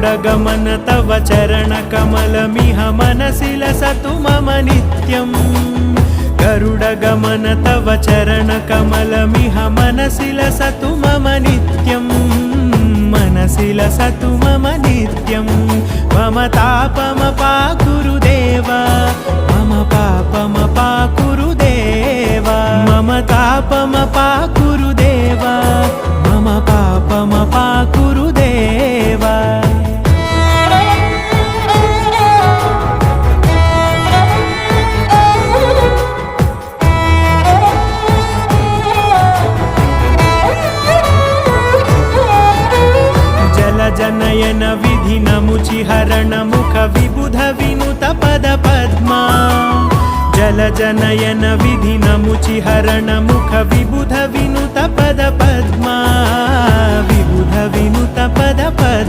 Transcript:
गरुडगमन तव चरणकमलमिह मनसि लसतु मम नित्यम् गरुडगमन तव चरणकमलमिह मनसि लसतु मम नित्यम् मनसि लसतु मम नित्यम् मम तापमपाकुरु देव मम पापमपाकुरु देव मम तापमपाकुरु देव मम पापमपाकुरु देव जनयन विधि नमुचिहरण मुख विबुध विनुत पद पद्मा जल जनयन विधि नमुचिहरण मुख विबुध विनुत पद पद्मा विबुध विनुत पद पद्मा।